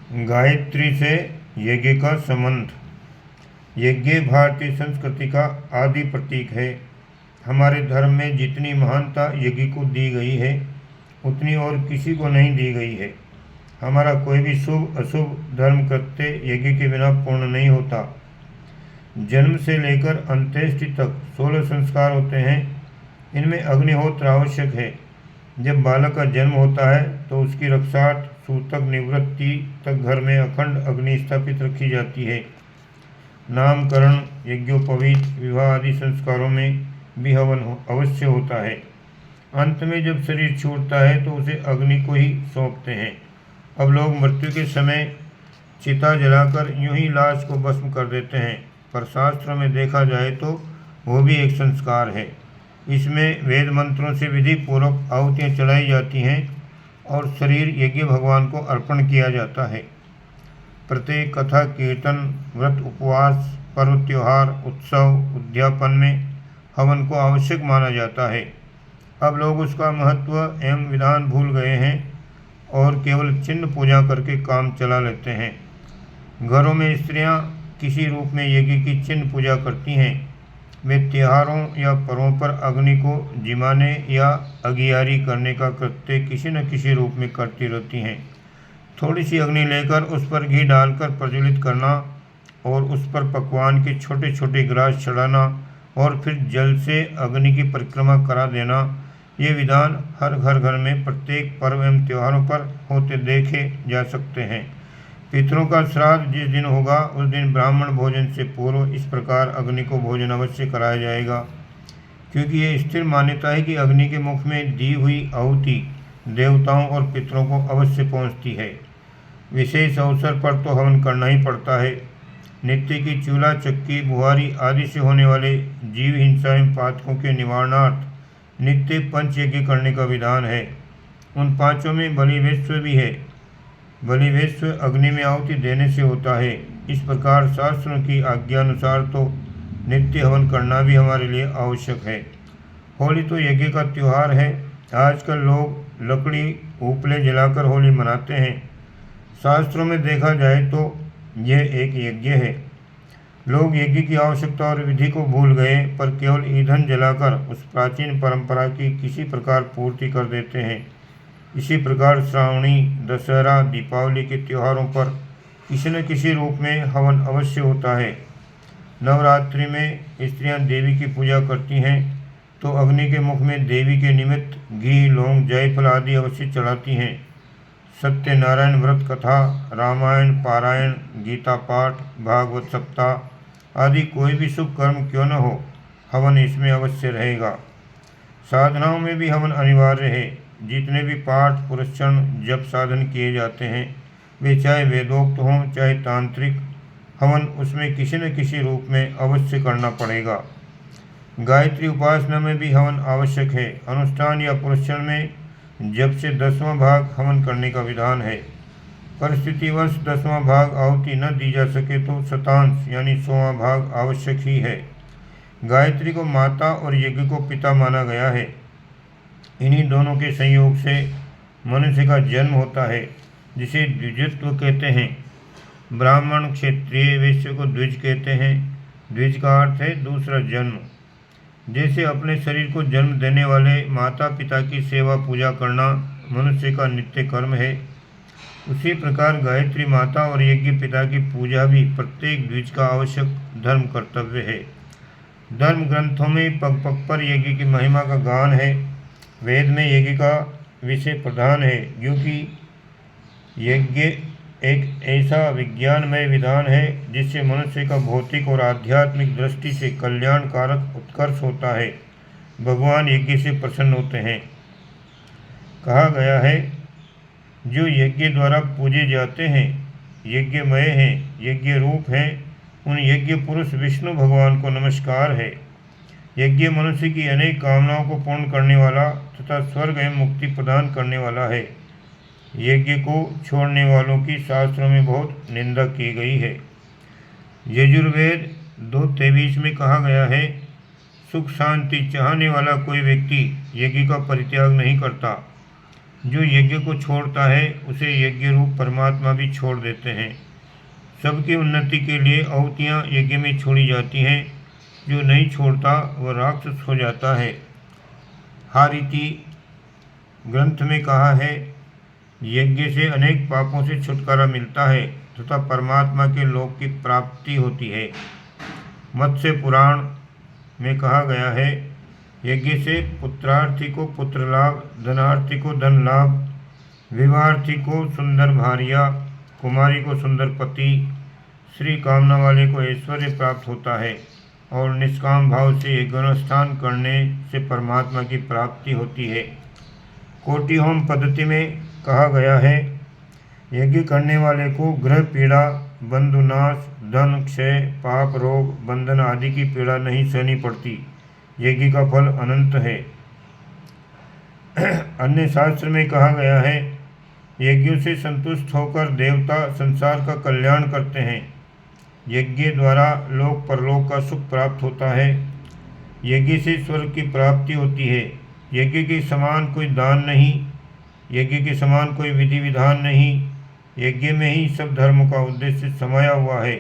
गायत्री से यज्ञ का संबंध। यज्ञ भारतीय संस्कृति का आदि प्रतीक है। हमारे धर्म में जितनी महानता यज्ञ को दी गई है उतनी और किसी को नहीं दी गई है। हमारा कोई भी शुभ अशुभ धर्म कृत्य यज्ञ के बिना पूर्ण नहीं होता। जन्म से लेकर अंत्येष्टि तक 16 संस्कार होते हैं। इनमें अग्निहोत्र आवश्यक है। जब बालक का जन्म होता है तो उसकी रक्षार्थ सूतक निवृत्ति तक घर में अखंड अग्नि स्थापित रखी जाती है। नामकरण, यज्ञोपवीत, विवाह आदि संस्कारों में भी हवन अवश्य होता है। अंत में जब शरीर छूटता है तो उसे अग्नि को ही सौंपते हैं। अब लोग मृत्यु के समय चिता जलाकर यूं ही लाश को भस्म कर देते हैं, पर शास्त्रों में देखा जाए तो वो भी एक संस्कार है। इसमें वेद मंत्रों से विधि पूर्वक आहुतियाँ चलाई जाती हैं और शरीर यज्ञ भगवान को अर्पण किया जाता है। प्रत्येक कथा, कीर्तन, व्रत, उपवास, पर्व, त्योहार, उत्सव, उद्यापन में हवन को आवश्यक माना जाता है। अब लोग उसका महत्व एवं विधान भूल गए हैं और केवल चिन्ह पूजा करके काम चला लेते हैं। घरों में स्त्रियां किसी रूप में यज्ञ की चिन्ह पूजा करती हैं। वे त्योहारों या पर्वों पर अग्नि को जिमाने या अगियारी करने का कृत्य किसी न किसी रूप में करती रहती हैं। थोड़ी सी अग्नि लेकर उस पर घी डालकर प्रज्वलित करना और उस पर पकवान के छोटे छोटे ग्रास चढ़ाना और फिर जल से अग्नि की परिक्रमा करा देना, ये विधान हर घर में प्रत्येक पर्व एवं त्योहारों पर होते देखे जा सकते हैं। पितरों का श्राद्ध जिस दिन होगा उस दिन ब्राह्मण भोजन से पूर्व इस प्रकार अग्नि को भोजन अवश्य कराया जाएगा, क्योंकि ये स्थिर मान्यता है कि अग्नि के मुख में दी हुई आहुति देवताओं और पितरों को अवश्य पहुंचती है। विशेष अवसर पर तो हवन करना ही पड़ता है। नित्य की चूल्हा, चक्की, बुहारी आदि से होने वाले जीव हिंसा एवं पातकों के निवारणार्थ नित्य पंच यज्ञ करने का विधान है। उन पांचों में बलिवेश्व भी है। बलिवेश्व अग्नि में आहुति देने से होता है। इस प्रकार शास्त्रों की आज्ञानुसार तो नित्य हवन करना भी हमारे लिए आवश्यक है। होली तो यज्ञ का त्यौहार है। आजकल लोग लकड़ी उपले जलाकर होली मनाते हैं। शास्त्रों में देखा जाए तो यह एक यज्ञ है। लोग यज्ञ की आवश्यकता और विधि को भूल गए, पर केवल ईंधन जलाकर उस प्राचीन परंपरा की किसी प्रकार पूर्ति कर देते हैं। इसी प्रकार श्रावणी, दशहरा, दीपावली के त्योहारों पर किसी न किसी रूप में हवन अवश्य होता है। नवरात्रि में स्त्रियां देवी की पूजा करती हैं तो अग्नि के मुख में देवी के निमित्त घी, लौंग, जायफल आदि अवश्य चढ़ाती हैं। सत्यनारायण व्रत कथा, रामायण पारायण, गीता पाठ, भागवत सप्ताह आदि कोई भी शुभ कर्म क्यों न हो, हवन इसमें अवश्य रहेगा। साधनाओं में भी हवन अनिवार्य है। जितने भी पाठ, पुरस्चरण, जप साधन किए जाते हैं वे चाहे वेदोक्त हों चाहे तांत्रिक, हवन उसमें किसी न किसी रूप में अवश्य करना पड़ेगा। गायत्री उपासना में भी हवन आवश्यक है। अनुष्ठान या पुरस्चरण में जप से 10वां भाग हवन करने का विधान है। परिस्थितिवश 10वां भाग आहुति न दी जा सके तो शतांश यानी 100वां भाग आवश्यक ही है। गायत्री को माता और यज्ञ को पिता माना गया है। इन्हीं दोनों के संयोग से मनुष्य का जन्म होता है, जिसे द्विजत्व कहते हैं। ब्राह्मण, क्षत्रिय, वैश्य को द्विज कहते हैं। द्विज का अर्थ है दूसरा जन्म। जैसे अपने शरीर को जन्म देने वाले माता पिता की सेवा पूजा करना मनुष्य का नित्य कर्म है, उसी प्रकार गायत्री माता और यज्ञ पिता की पूजा भी प्रत्येक द्विज का आवश्यक धर्म कर्तव्य है। धर्म ग्रंथों में पग पग पर यज्ञ की महिमा का गान है। वेद में यज्ञ का विषय प्रधान है, क्योंकि यज्ञ एक ऐसा विज्ञानमय विधान है जिससे मनुष्य का भौतिक और आध्यात्मिक दृष्टि से कल्याणकारक उत्कर्ष होता है। भगवान यज्ञ से प्रसन्न होते हैं। कहा गया है, जो यज्ञ द्वारा पूजे जाते हैं यज्ञमय हैं, यज्ञ रूप हैं, उन यज्ञ पुरुष विष्णु भगवान को नमस्कार है। यज्ञ मनुष्य की अनेक कामनाओं को पूर्ण करने वाला तथा स्वर्ग एवं मुक्ति प्रदान करने वाला है। यज्ञ को छोड़ने वालों की शास्त्रों में बहुत निंदा की गई है। यजुर्वेद 2:23 में कहा गया है, सुख शांति चाहने वाला कोई व्यक्ति यज्ञ का परित्याग नहीं करता। जो यज्ञ को छोड़ता है उसे यज्ञ रूप परमात्मा भी छोड़ देते हैं। सबकी उन्नति के लिए आहुतियाँ यज्ञ में छोड़ी जाती हैं। जो नहीं छोड़ता वह राक्षस हो जाता है। हारीति ग्रंथ में कहा है, यज्ञ से अनेक पापों से छुटकारा मिलता है तथा परमात्मा के लोक की प्राप्ति होती है। मत्स्य पुराण में कहा गया है, यज्ञ से पुत्रार्थी को पुत्र लाभ, धनार्थी को धन लाभ, विवाहार्थी को सुंदर भार्या, कुमारी को सुंदर पति, श्री कामना वाले को ऐश्वर्य प्राप्त होता है और निष्काम भाव से यज्ञ अनुष्ठान करने से परमात्मा की प्राप्ति होती है। कोटि होम पद्धति में कहा गया है, यज्ञ करने वाले को ग्रह पीड़ा, बंधुनाश, धन क्षय, पाप, रोग, बंधन आदि की पीड़ा नहीं सहनी पड़ती। यज्ञ का फल अनंत है। अन्य शास्त्र में कहा गया है, यज्ञों से संतुष्ट होकर देवता संसार का कल्याण करते हैं। यज्ञ द्वारा लोक परलोक का सुख प्राप्त होता है। यज्ञ से स्वर्ग की प्राप्ति होती है। यज्ञ के समान कोई दान नहीं, यज्ञ के समान कोई विधि विधान नहीं। यज्ञ में ही सब धर्म का उद्देश्य समाया हुआ है।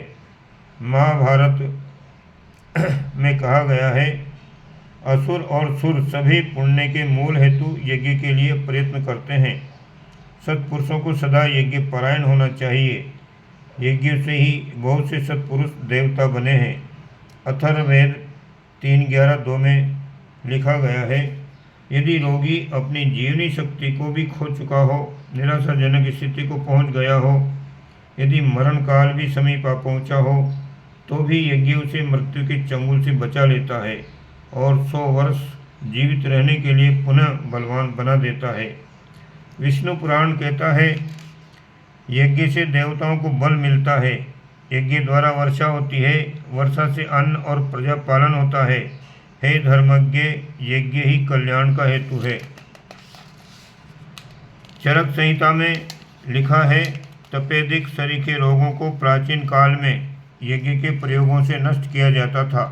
महाभारत में कहा गया है, असुर और सुर सभी पुण्य के मूल हेतु यज्ञ के लिए प्रयत्न करते हैं। सत्पुरुषों को सदा यज्ञ परायण होना चाहिए। यज्ञ से ही बहुत से सत्पुरुष देवता बने हैं। अथर्ववेद 3:11-2 में लिखा गया है, यदि रोगी अपनी जीवनी शक्ति को भी खो चुका हो, निराशाजनक स्थिति को पहुंच गया हो, यदि मरण काल भी समीप आ पहुंचा हो, तो भी यज्ञ उसे मृत्यु के चंगुल से बचा लेता है और 100 वर्ष जीवित रहने के लिए पुनः बलवान बना देता है। विष्णु पुराण कहता है, यज्ञ से देवताओं को बल मिलता है। यज्ञ द्वारा वर्षा होती है, वर्षा से अन्न और प्रजा पालन होता है। हे धर्मज्ञ, यज्ञ ही कल्याण का हेतु है। चरक संहिता में लिखा है, तपेदिक सरीखे रोगों को प्राचीन काल में यज्ञ के प्रयोगों से नष्ट किया जाता था।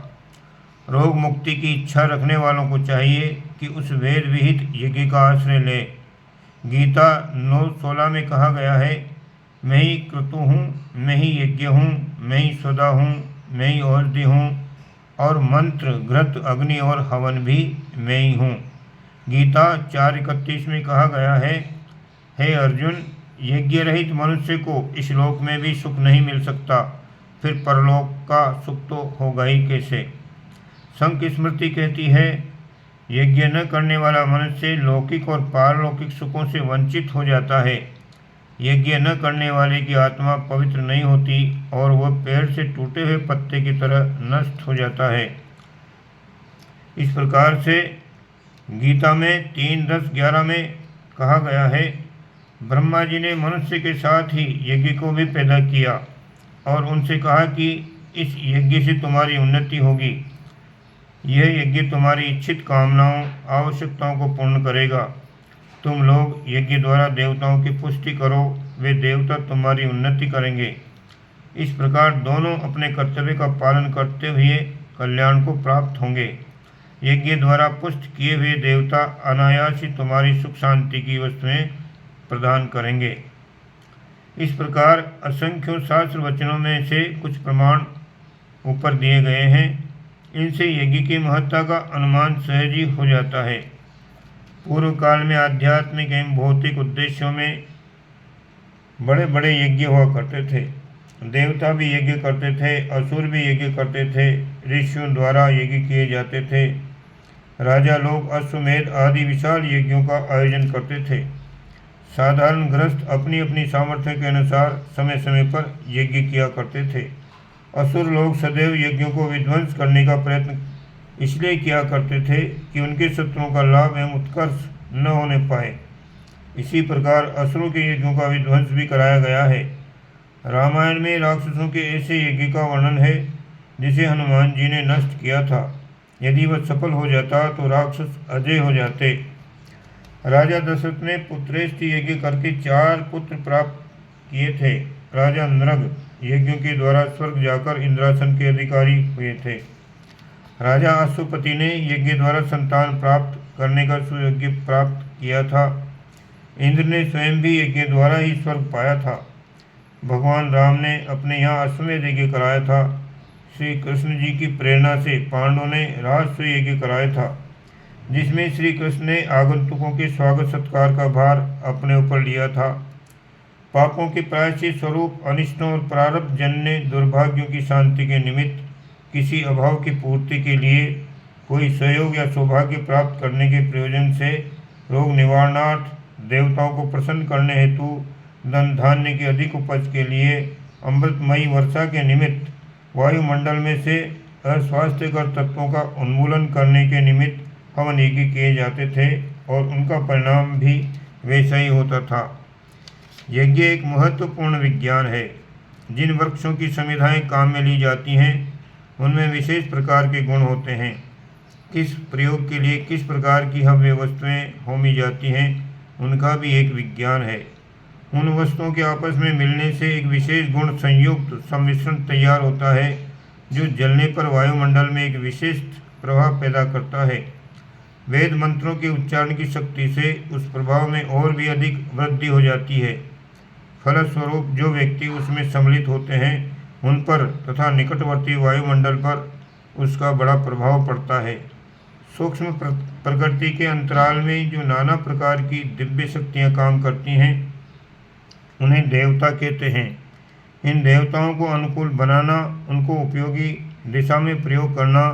रोग मुक्ति की इच्छा रखने वालों को चाहिए कि उस वेद विहित यज्ञ का आश्रय लें। गीता 9:16 में कहा गया है, मैं ही क्रतु हूँ, मैं ही यज्ञ हूँ, मैं ही स्वदा हूँ, मैं ही औषधि हूँ और मंत्र, घृत, अग्नि और हवन भी मैं ही हूँ। गीता 4:31 में कहा गया है, हे अर्जुन, यज्ञ रहित मनुष्य को इस लोक में भी सुख नहीं मिल सकता, फिर परलोक का सुख तो होगा ही कैसे। संक स्मृति कहती है, यज्ञ न करने वाला मनुष्य लौकिक और पारलौकिक सुखों से वंचित हो जाता है। यज्ञ न करने वाले की आत्मा पवित्र नहीं होती और वह पेड़ से टूटे हुए पत्ते की तरह नष्ट हो जाता है। इस प्रकार से गीता में 3:10-11 में कहा गया है, ब्रह्मा जी ने मनुष्य के साथ ही यज्ञ को भी पैदा किया और उनसे कहा कि इस यज्ञ से तुम्हारी उन्नति होगी। यह यज्ञ तुम्हारी इच्छित कामनाओं, आवश्यकताओं को पूर्ण करेगा। तुम लोग यज्ञ द्वारा देवताओं की पुष्टि करो, वे देवता तुम्हारी उन्नति करेंगे। इस प्रकार दोनों अपने कर्तव्य का पालन करते हुए कल्याण को प्राप्त होंगे। यज्ञ द्वारा पुष्ट किए हुए देवता अनायास ही तुम्हारी सुख शांति की वस्तुएं प्रदान करेंगे। इस प्रकार असंख्यों शास्त्र वचनों में से कुछ प्रमाण ऊपर दिए गए हैं। इनसे यज्ञ की महत्ता का अनुमान सहज ही हो जाता है। पूर्व काल में आध्यात्मिक एवं भौतिक उद्देश्यों में बड़े बड़े यज्ञ हुआ करते थे। देवता भी यज्ञ करते थे, असुर भी यज्ञ करते थे, ऋषियों द्वारा यज्ञ किए जाते थे। राजा लोग अश्वमेध आदि विशाल यज्ञों का आयोजन करते थे। साधारण गृहस्थ अपनी अपनी सामर्थ्य के अनुसार समय समय पर यज्ञ किया करते थे। असुर लोग सदैव यज्ञों को विध्वंस करने का प्रयत्न इसलिए किया करते थे कि उनके शत्रुओं का लाभ एवं उत्कर्ष न होने पाए। इसी प्रकार असुरों के यज्ञों का विध्वंस भी कराया गया है। रामायण में राक्षसों के ऐसे यज्ञ का वर्णन है जिसे हनुमान जी ने नष्ट किया था। यदि वह सफल हो जाता तो राक्षस अजय हो जाते। राजा दशरथ ने पुत्रेष्टि यज्ञ करके 4 पुत्र प्राप्त किए थे। राजा नृग यज्ञों के द्वारा स्वर्ग जाकर इंद्रासन के अधिकारी हुए थे। राजा अश्वपति ने यज्ञ द्वारा संतान प्राप्त करने का सुयज्ञ प्राप्त किया था। इंद्र ने स्वयं भी यज्ञ द्वारा ही स्वर्ग पाया था। भगवान राम ने अपने यहाँ अश्वमेध यज्ञ कराया था। श्री कृष्ण जी की प्रेरणा से पांडवों ने राजसूय यज्ञ कराया था, जिसमें श्री कृष्ण ने आगंतुकों के स्वागत सत्कार का भार अपने ऊपर लिया था। पापों के प्रायश्चित स्वरूप अनिष्टों और प्रारब्ध जन्य दुर्भाग्यों की शांति के निमित्त, किसी अभाव की पूर्ति के लिए, कोई सहयोग या सौभाग्य प्राप्त करने के प्रयोजन से, रोग निवारणार्थ, देवताओं को प्रसन्न करने हेतु, धन धान्य की अधिक उपज के लिए, अमृतमयी वर्षा के निमित्त, वायुमंडल में से अस्वास्थ्यकर तत्वों का उन्मूलन करने के निमित्त हवन यज्ञ किए जाते थे और उनका परिणाम भी वैसा ही होता था। यज्ञ एक महत्वपूर्ण विज्ञान है। जिन वृक्षों की समिधाएं काम में ली जाती हैं उनमें विशेष प्रकार के गुण होते हैं। किस प्रयोग के लिए किस प्रकार की हव्य वस्तुएं होमी जाती हैं उनका भी एक विज्ञान है। उन वस्तुओं के आपस में मिलने से एक विशेष गुण संयुक्त सम्मिश्रण तैयार होता है, जो जलने पर वायुमंडल में एक विशिष्ट प्रभाव पैदा करता है। वेद मंत्रों के उच्चारण की शक्ति से उस प्रभाव में और भी अधिक वृद्धि हो जाती है। फलस्वरूप जो व्यक्ति उसमें सम्मिलित होते हैं उन पर तथा निकटवर्ती वायुमंडल पर उसका बड़ा प्रभाव पड़ता है। सूक्ष्म प्रकृति के अंतराल में जो नाना प्रकार की दिव्य शक्तियाँ काम करती हैं उन्हें देवता कहते हैं। इन देवताओं को अनुकूल बनाना, उनको उपयोगी दिशा में प्रयोग करना,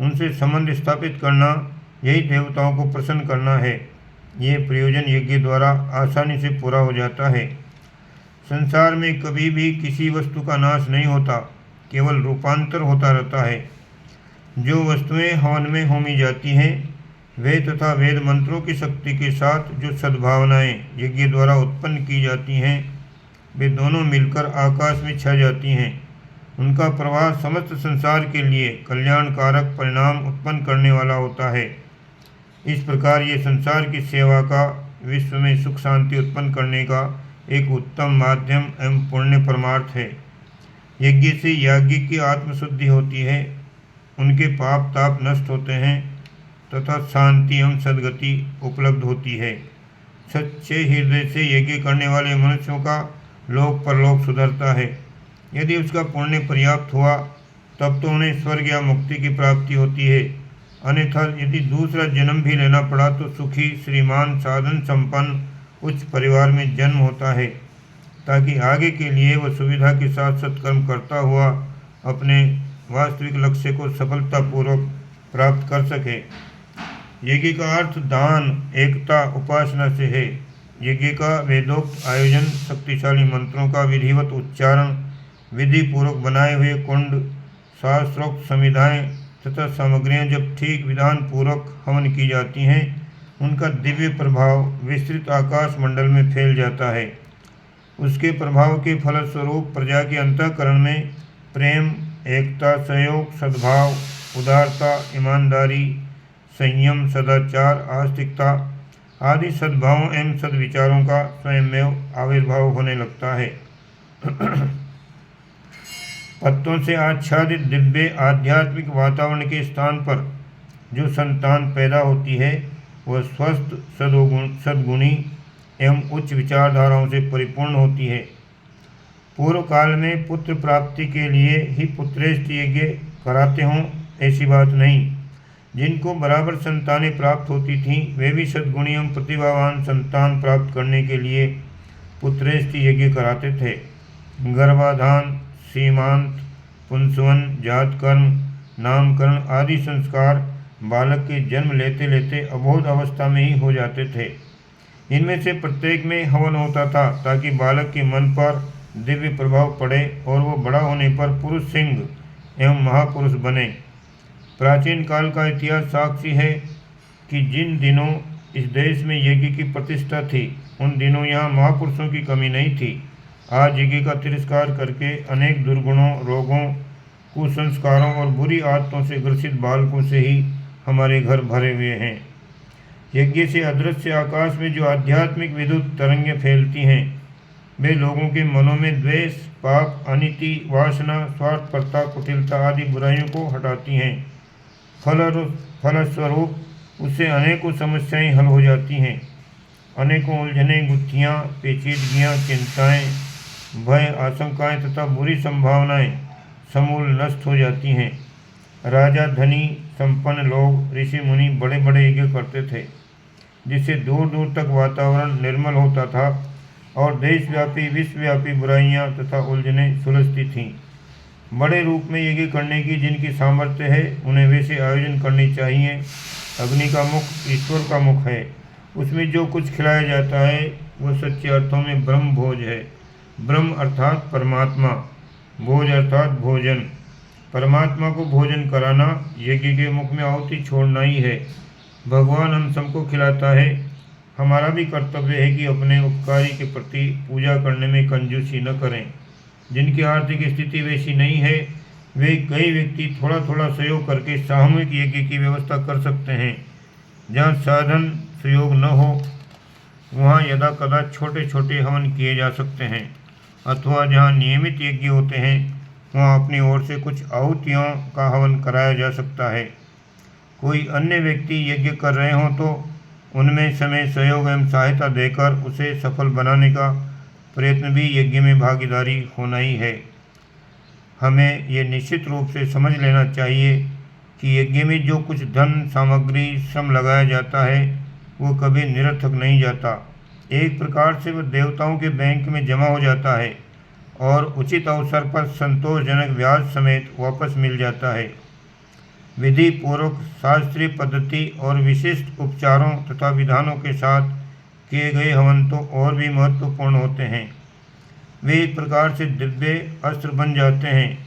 उनसे संबंध स्थापित करना, यही देवताओं को प्रसन्न करना है। ये प्रयोजन यज्ञ द्वारा आसानी से पूरा हो जाता है। संसार में कभी भी किसी वस्तु का नाश नहीं होता, केवल रूपांतर होता रहता है। जो वस्तुएं हवन में होमी जाती हैं वे तथा वेद मंत्रों की शक्ति के साथ जो सद्भावनाएं यज्ञ द्वारा उत्पन्न की जाती हैं वे दोनों मिलकर आकाश में छा जाती हैं। उनका प्रवाह समस्त संसार के लिए कल्याणकारक परिणाम उत्पन्न करने वाला होता है। इस प्रकार ये संसार की सेवा का, विश्व में सुख शांति उत्पन्न करने का एक उत्तम माध्यम एवं पुण्य परमार्थ है। यज्ञ से याज्ञिक की आत्मशुद्धि होती है, उनके पाप ताप नष्ट होते हैं तथा शांति एवं सद्गति उपलब्ध होती है। सच्चे हृदय से यज्ञ करने वाले मनुष्यों का लोक परलोक सुधरता है। यदि उसका पुण्य पर्याप्त हुआ तब तो उन्हें स्वर्ग या मुक्ति की प्राप्ति होती है, अन्यथा यदि दूसरा जन्म भी लेना पड़ा तो सुखी श्रीमान साधन संपन्न उच्च परिवार में जन्म होता है, ताकि आगे के लिए वह सुविधा के साथ सत्कर्म करता हुआ अपने वास्तविक लक्ष्य को सफलतापूर्वक प्राप्त कर सके। यज्ञ का अर्थ दान, एकता, उपासना से है। यज्ञ का वेदोक्त आयोजन, शक्तिशाली मंत्रों का विधिवत उच्चारण, विधि पूर्वक बनाए हुए कुंड, शास्त्रोक्त संविधाएं तथा सामग्रियां जब ठीक विधान पूर्वक हवन की जाती हैं उनका दिव्य प्रभाव विस्तृत आकाश मंडल में फैल जाता है। उसके प्रभाव के फलस्वरूप प्रजा के अंतःकरण में प्रेम, एकता, सहयोग, सद्भाव, उदारता, ईमानदारी, संयम, सदाचार, आस्तिकता आदि सद्भावों एवं सद्विचारों का स्वयंमेव आविर्भाव होने लगता है। पत्तों से आच्छादित दिव्य आध्यात्मिक वातावरण के स्थान पर जो संतान पैदा होती है वह स्वस्थ, सद्गुणी एवं उच्च विचारधाराओं से परिपूर्ण होती है। पूर्व काल में पुत्र प्राप्ति के लिए ही पुत्रेष्ट यज्ञ कराते हों ऐसी बात नहीं। जिनको बराबर संतानें प्राप्त होती थीं वे भी सद्गुणी एवं प्रतिभावान संतान प्राप्त करने के लिए पुत्रेष्ट यज्ञ कराते थे। गर्भाधान, सीमांत, पुंसवन, जातकर्म, नामकरण आदि संस्कार बालक के जन्म लेते लेते अबोध अवस्था में ही हो जाते थे। इनमें से प्रत्येक में हवन होता था ताकि बालक के मन पर दिव्य प्रभाव पड़े और वो बड़ा होने पर पुरुष सिंह एवं महापुरुष बने। प्राचीन काल का इतिहास साक्षी है कि जिन दिनों इस देश में यज्ञ की प्रतिष्ठा थी उन दिनों यहाँ महापुरुषों की कमी नहीं थी। आज यज्ञ का तिरस्कार करके अनेक दुर्गुणों, रोगों, कुसंस्कारों और बुरी आदतों से ग्रसित बालकों से ही हमारे घर भरे हुए हैं। यज्ञ से अदृश्य आकाश में जो आध्यात्मिक विद्युत तरंगें फैलती हैं वे लोगों के मनों में द्वेष, पाप, अनिति, वासना, स्वार्थपरता, कुटिलता आदि बुराइयों को हटाती हैं। फलस्वरूप उससे अनेकों समस्याएं हल हो जाती हैं। अनेकों उलझनें, गुत्थियाँ, पेचीदगियाँ, चिंताएं, भय, आशंकाएं तथा बुरी संभावनाएं समूल नष्ट हो जाती हैं। राजा, धनी, संपन्न लोग, ऋषि मुनि बड़े बड़े यज्ञ करते थे, जिससे दूर दूर तक वातावरण निर्मल होता था और देशव्यापी विश्वव्यापी बुराइयां तथा उलझनें सुलझती थीं। बड़े रूप में यज्ञ करने की जिनकी सामर्थ्य है उन्हें वैसे आयोजन करनी चाहिए। अग्नि का मुख ईश्वर का मुख है, उसमें जो कुछ खिलाया जाता है वह सच्चे अर्थों में ब्रह्म भोज है। ब्रह्म अर्थात परमात्मा, भोज अर्थात भोजन। परमात्मा को भोजन कराना यज्ञ के मुख में आहुति छोड़ना ही है। भगवान हम सबको खिलाता है। हमारा भी कर्तव्य है कि अपने उपकारी के प्रति पूजा करने में कंजूसी न करें। जिनकी आर्थिक स्थिति वैसी नहीं है वे कई व्यक्ति थोड़ा थोड़ा सहयोग करके सामूहिक यज्ञ की व्यवस्था कर सकते हैं। जहाँ साधन सहयोग न हो वहाँ यदा कदा छोटे छोटे हवन किए जा सकते हैं, अथवा जहाँ नियमित यज्ञ होते हैं वहाँ अपनी ओर से कुछ आहुतियों का हवन कराया जा सकता है। कोई अन्य व्यक्ति यज्ञ कर रहे हों तो उनमें समय, सहयोग एवं सहायता देकर उसे सफल बनाने का प्रयत्न भी यज्ञ में भागीदारी होना ही है। हमें ये निश्चित रूप से समझ लेना चाहिए कि यज्ञ में जो कुछ धन, सामग्री, श्रम लगाया जाता है वो कभी निरर्थक नहीं जाता। एक प्रकार से वह देवताओं के बैंक में जमा हो जाता है और उचित अवसर पर संतोषजनक ब्याज समेत वापस मिल जाता है। विधि पूर्वक शास्त्रीय पद्धति और विशिष्ट उपचारों तथा विधानों के साथ किए गए हवन तो और भी महत्वपूर्ण होते हैं। वे एक प्रकार से दिव्य अस्त्र बन जाते हैं।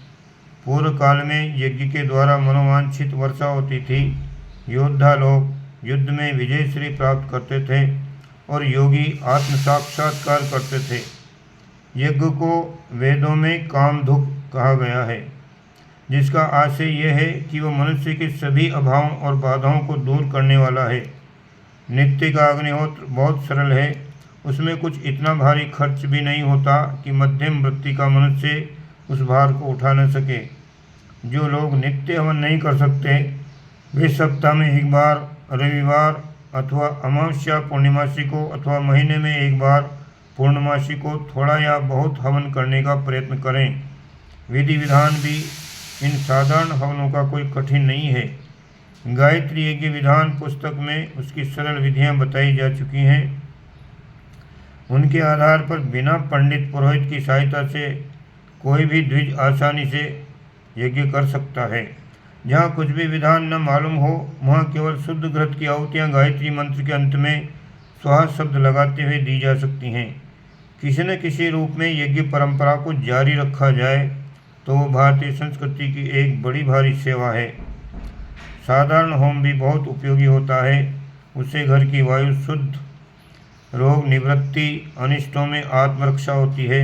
पूर्व काल में यज्ञ के द्वारा मनोवांछित वर्षा होती थी। योद्धा लोग युद्ध में विजयश्री प्राप्त करते थे और योगी आत्म साक्षात्कार करते थे। यज्ञ को वेदों में कामधुक कहा गया है, जिसका आशय यह है कि वह मनुष्य के सभी अभावों और बाधाओं को दूर करने वाला है। नित्य का अग्निहोत्र बहुत सरल है, उसमें कुछ इतना भारी खर्च भी नहीं होता कि मध्यम वृत्ति का मनुष्य उस भार को उठा न सके। जो लोग नित्य हवन नहीं कर सकते वे सप्ताह में एक बार, रविवार अथवा अमावस्या पूर्णिमासी को अथवा महीने में एक बार पूर्णमासी को थोड़ा या बहुत हवन करने का प्रयत्न करें। विधि विधान भी इन साधारण हवनों का कोई कठिन नहीं है। गायत्री यज्ञ विधान पुस्तक में उसकी सरल विधियां बताई जा चुकी हैं। उनके आधार पर बिना पंडित पुरोहित की सहायता से कोई भी द्विज आसानी से यज्ञ कर सकता है। जहाँ कुछ भी विधान न मालूम हो वहाँ केवल शुद्ध घृत की आहुतियाँ गायत्री मंत्र के अंत में स्वाहा शब्द लगाते हुए दी जा सकती हैं। किसी न किसी रूप में यज्ञ परंपरा को जारी रखा जाए तो वो भारतीय संस्कृति की एक बड़ी भारी सेवा है। साधारण होम भी बहुत उपयोगी होता है। उससे घर की वायु शुद्ध, रोग निवृत्ति, अनिष्टों में आत्मरक्षा होती है।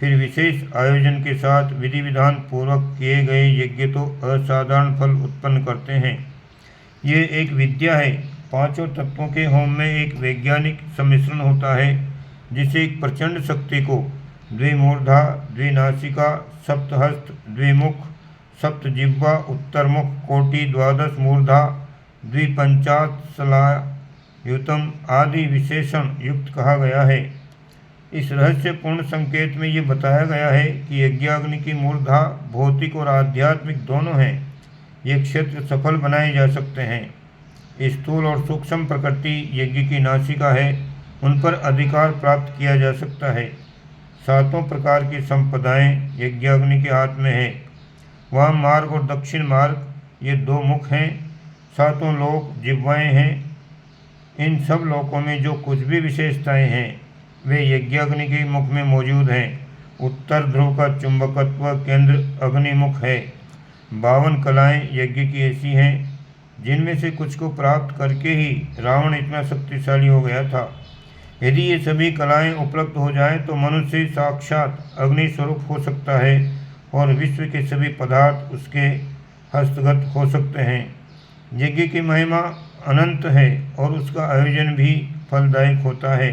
फिर विशेष आयोजन के साथ विधि विधान पूर्वक किए गए यज्ञ तो असाधारण फल उत्पन्न करते हैं। ये एक विद्या है। पांचों तत्वों के होम में एक वैज्ञानिक सम्मिश्रण होता है, जिसे एक प्रचंड शक्ति को द्विमूर्धा, द्विनासिका, सप्तहस्त, द्विमुख, सप्तजिह्वा, उत्तरमुख, कोटि, द्वादश मूर्धा, द्विपंचाशलायुतम आदि विशेषण युक्त कहा गया है। इस रहस्यपूर्ण संकेत में ये बताया गया है कि यज्ञाग्नि की मूर्धा भौतिक और आध्यात्मिक दोनों हैं। ये क्षेत्र सफल बनाए जा सकते हैं। स्थूल और सूक्ष्म प्रकृति यज्ञ की नासिका है, उन पर अधिकार प्राप्त किया जा सकता है। सातों प्रकार की संपदाएं यज्ञाग्नि के हाथ में है। वहाँ मार्ग और दक्षिण मार्ग ये दो मुख हैं। सातों लोक जिह्वाएं हैं। इन सब लोकों में जो कुछ भी विशेषताएं हैं वे यज्ञाग्नि के मुख में मौजूद हैं। उत्तर ध्रुव का चुंबकत्व केंद्र अग्निमुख है। 52 कलाएं यज्ञ की ऐसी हैं जिनमें से कुछ को प्राप्त करके ही रावण इतना शक्तिशाली हो गया था। यदि ये सभी कलाएं उपलब्ध हो जाएं तो मनुष्य साक्षात अग्नि स्वरूप हो सकता है और विश्व के सभी पदार्थ उसके हस्तगत हो सकते हैं। यज्ञ की महिमा अनंत है और उसका आयोजन भी फलदायक होता है।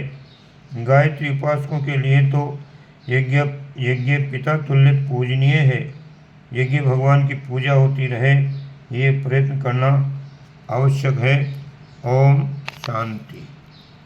गायत्री उपासकों के लिए तो यज्ञ पिता तुल्य पूजनीय है। यज्ञ भगवान की पूजा होती रहे, ये प्रयत्न करना आवश्यक है। ओम शांति।